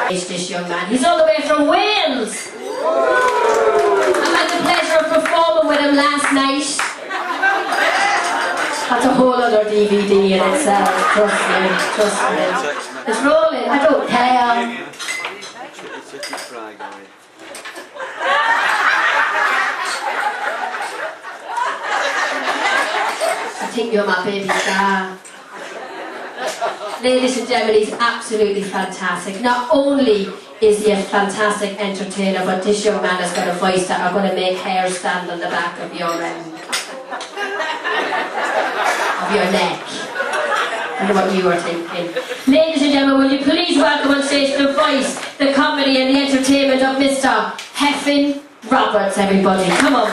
This young man, he's all the way from Wales. I had the pleasure of performing with him last night. That's a whole other DVD in itself, trust me. It's rolling, I don't care. I think you're my baby star. Ladies and gentlemen, he's absolutely fantastic. Not only is he a fantastic entertainer, but this young man has got a voice that are going to make hair stand on the back of your neck. I know what you were thinking. Ladies and gentlemen, will you please welcome on stage the voice, the comedy and the entertainment of Mr. Hefin Roberts, everybody. Come on.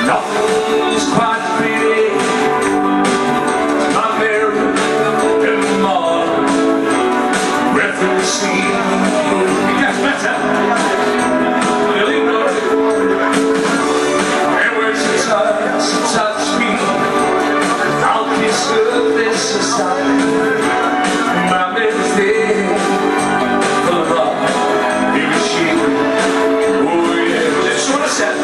Nothing's quite pretty. My Mary in the morning. Breath in the sea. It gets better. Really good. And when she touch me, I'll kiss her this aside. My Mary's there for love. Maybe she. Oh yeah. That's what I said.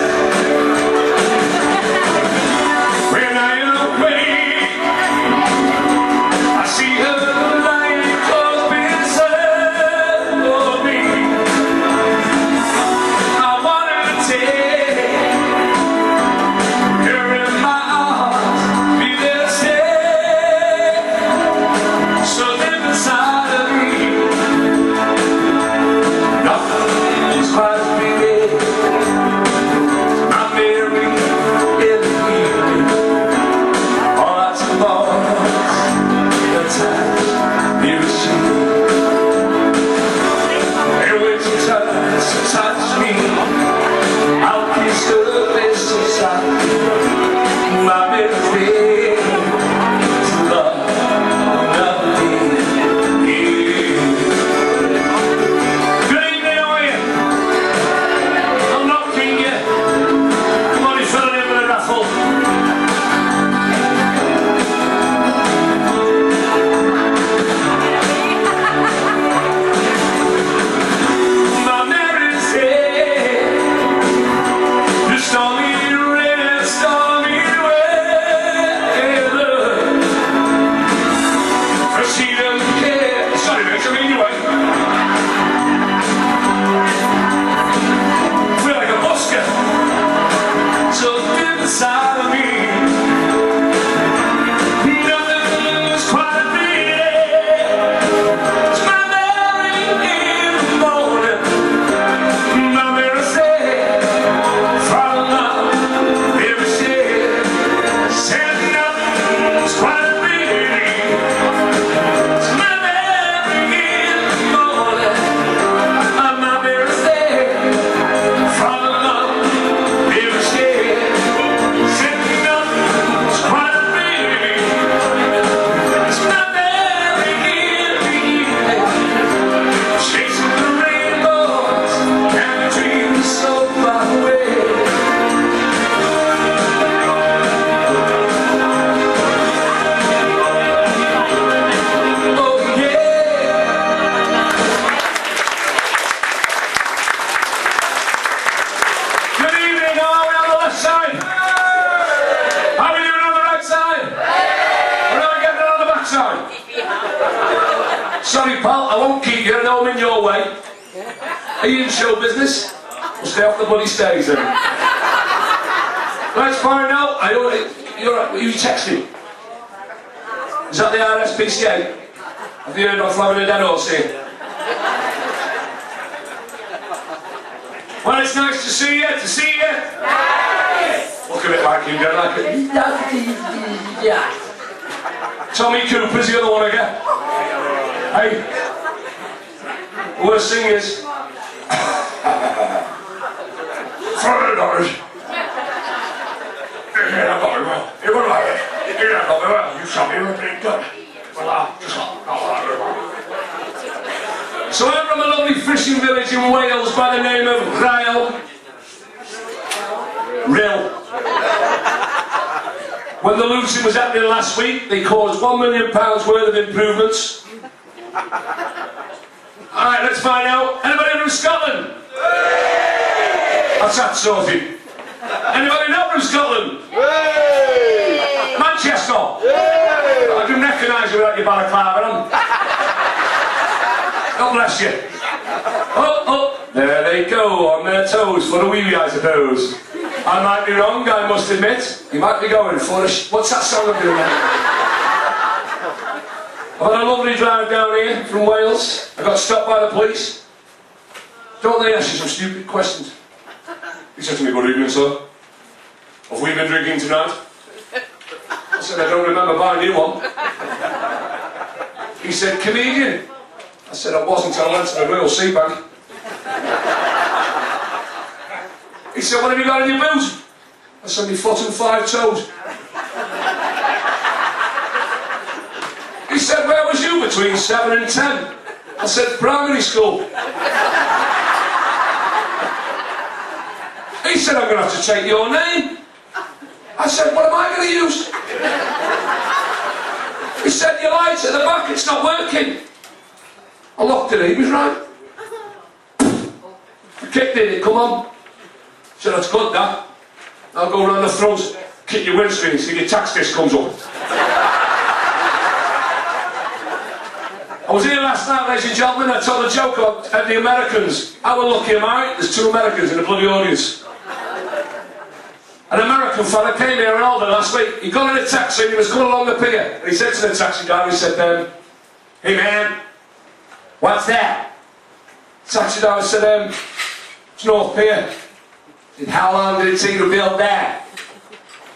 Touch me, I'll kiss her face inside. My baby, to love me. Good evening, how are you? I'm not king yet. Come on, you fill it in with a raffle. Sorry pal, I won't keep you, I know I'm in your way. Are you in show business? We'll stay off the bloody stage then. Let's find out. You're you texting? Is that the RSPCA? Have you heard of having a dead horse here? Well, it's nice to see you, Nice! Look a bit like you, don't like it? Yeah. Tommy Cooper's the other one again. Hey, worst thing is, $400. You shot me with a big gun. So I'm from a lovely fishing village in Wales by the name of Rhyl. When the looting was happening last week, they caused £1 million worth of improvements. Alright, let's find out. Anybody from Scotland? That's that sorted. Anybody not from Scotland? Manchester? I didn't recognise you without your balaclava on. God bless you. Oh, there they go, on their toes for a wee, I suppose. I might be wrong, I must admit. You might be going for a what's that song I'm doing now? I've had a lovely drive down here from Wales. I got stopped by the police. Don't they ask you some stupid questions? He said to me, "Good evening, sir. Have we been drinking tonight?" I said, "I don't remember buying you one." He said, "Comedian?" I said, "I wasn't until I went to the Royal Sea Bank." He said, "What have you got in your boots?" I said, "My foot and 5 toes." He said, "Where was you between 7 and 10? I said, "Primary school." He said, "I'm going to have to take your name." I said, "What am I going to use?" He said, "Your lights at the back, it's not working." I looked at it, he was right. I kicked it, "Come on." I said, "That's good, that. I'll go round the front, kick your windscreen, see your tax disc comes up." I was here last night, ladies and gentlemen. I told a joke at the Americans. How lucky am I? There's 2 Americans in the bloody audience. An American fella came here in Alden last week. He got in a taxi and he was coming along the pier. And he said to the taxi driver, he said, "Hey man, what's that?" The taxi driver said, "It's North Pier." He said, "How long did it take to build that?"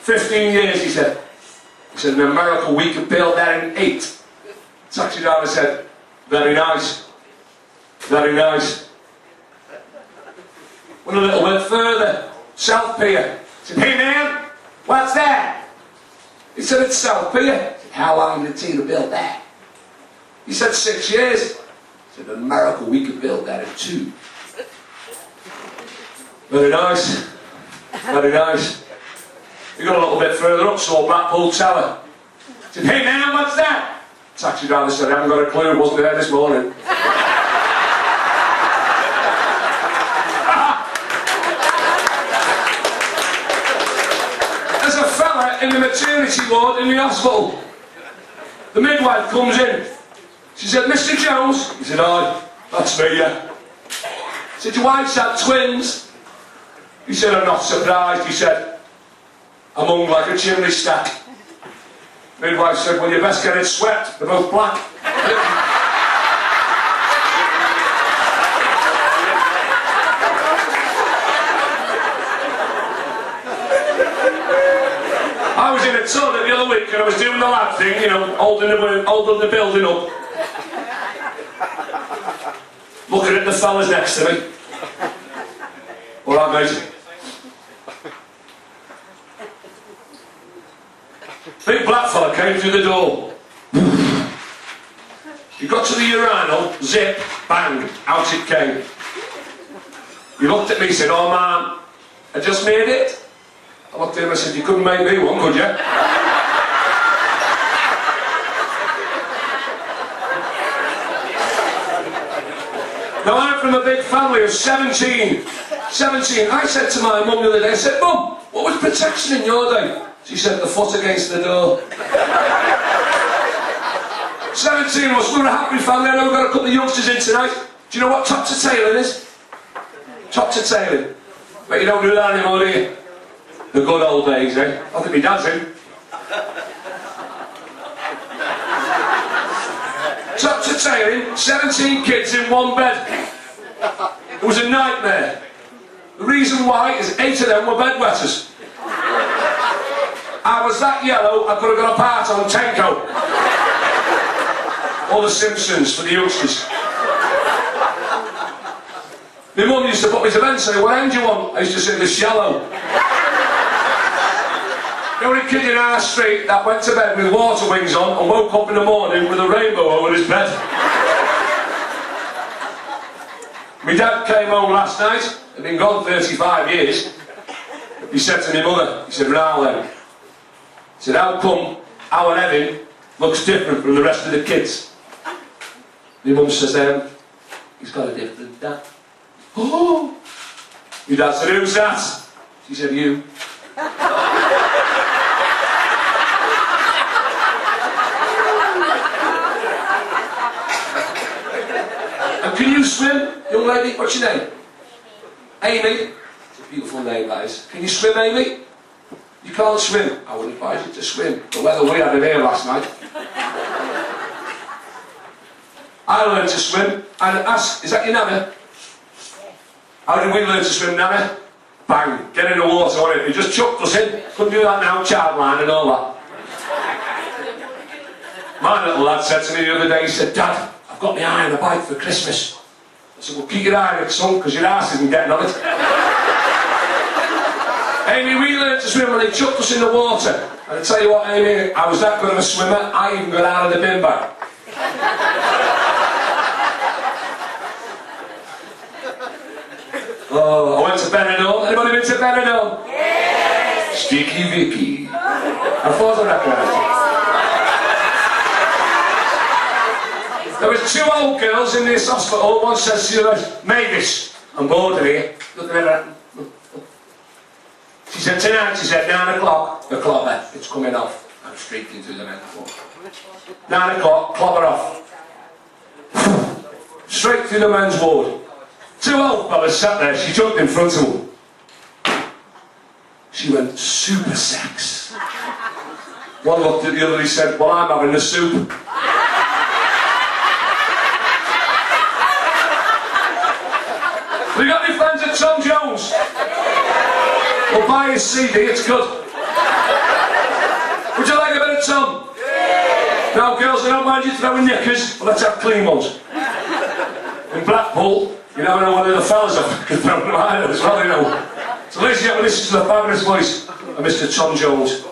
15 years, he said. He said, "In America we could build that in 8. The taxi driver said, "Very nice. Very nice." Went a little bit further. South Pier. He said, "Hey man, what's that?" He said, "It's South Pier." He said, "How long did it take to build that?" He said, 6 years. He said, "In America we could build that in 2. Very nice. Very nice. He got a little bit further up, saw Blackpool Tower. He said, "Hey man, what's that?" Taxi driver said, "I haven't got a clue, wasn't there this morning." There's a fella in the maternity ward in the hospital. The midwife comes in. She said, "Mr. Jones?" He said, "Aye, that's me, yeah." She said, "Your wife's had twins?" He said, "I'm not surprised." He said, "I'm hung like a chimney stack." Midwife said, "Well, you best get it swept. They're both black." I was in a toilet the other week and I was doing the lad thing, you know, holding the building up. Looking at the fellas next to me. "All right, mate." Big black fella came through the door. He got to the urinal, zip, bang, out it came. He looked at me and said, "Oh man, I just made it." I looked at him and said, "You couldn't make me one, could you?" Now I'm from a big family of 17. I said to my mum the other day, I said, "Mum, what was protection in your day?" She said, "The foot against the door." 17 of us, we were a happy family. I know we've got a couple of youngsters in tonight. Do you know what top to tailing is? Top to tailing. But you don't do that anymore, do you? The good old days, eh? I think my dad's in. Top to tailing, 17 kids in one bed. It was a nightmare. The reason why is 8 of them were bedwetters. I was that yellow, I could have got a part on Tenko. Or The Simpsons for the youngsters. My mum used to put me to bed and say, "What end do you want?" I used to say, "The shallow." The only kid in our street that went to bed with water wings on and woke up in the morning with a rainbow over his bed. My dad came home last night, he'd been gone 35 years. He said to my mother, he said, "Now then, He said, how come our hefin looks different from the rest of the kids? My mum says, he's got a different dad. Oh! My dad said, who's that? She said, you. And can you swim, young lady? What's your name? Amy. It's a beautiful name, that is. Can you swim, Amy? You can't swim. I wouldn't advise you to swim. The weather we had in here last night. I learned to swim. And ask, is that your nana? How did we learn to swim, nana? Bang, get in the water, wasn't it? He just chucked us in. Couldn't do that now, child line and all that. My little lad said to me the other day, he said, Dad, I've got my eye on a bike for Christmas. I said, well, keep your eye on it, son, because your arse isn't getting on it. Amy, we learned to swim when they chucked us in the water. And I tell you what, Amy, I was that good of a swimmer, I even got out of the bin bag. Oh, I went to Benidorm. Anybody been to Benidorm? Yes! Sticky Vicky. I thought I recognised it. There was two old girls in this hospital. One says to the other, Mavis, I'm bored of here. Look at her. She said, tonight, she said, 9 o'clock, the clobber, it's coming off. I'm streaking through the metaphor. 9 o'clock, clobber off. Straight through the men's ward. Two old fellas sat there, she jumped in front of them. She went, super sex. One looked at the other, he said, well, I'm having the soup. Have you got any friends at Tom Jones? Well, buy his CD, it's good. Would you like a bit of Tom? Yeah. Now, girls, I don't mind you throwing knickers, but let's have clean ones. In Blackpool, you never know whether the fellas are throw them either as well, you know. So, ladies and gentlemen, this is the fabulous voice of Mr. Tom Jones.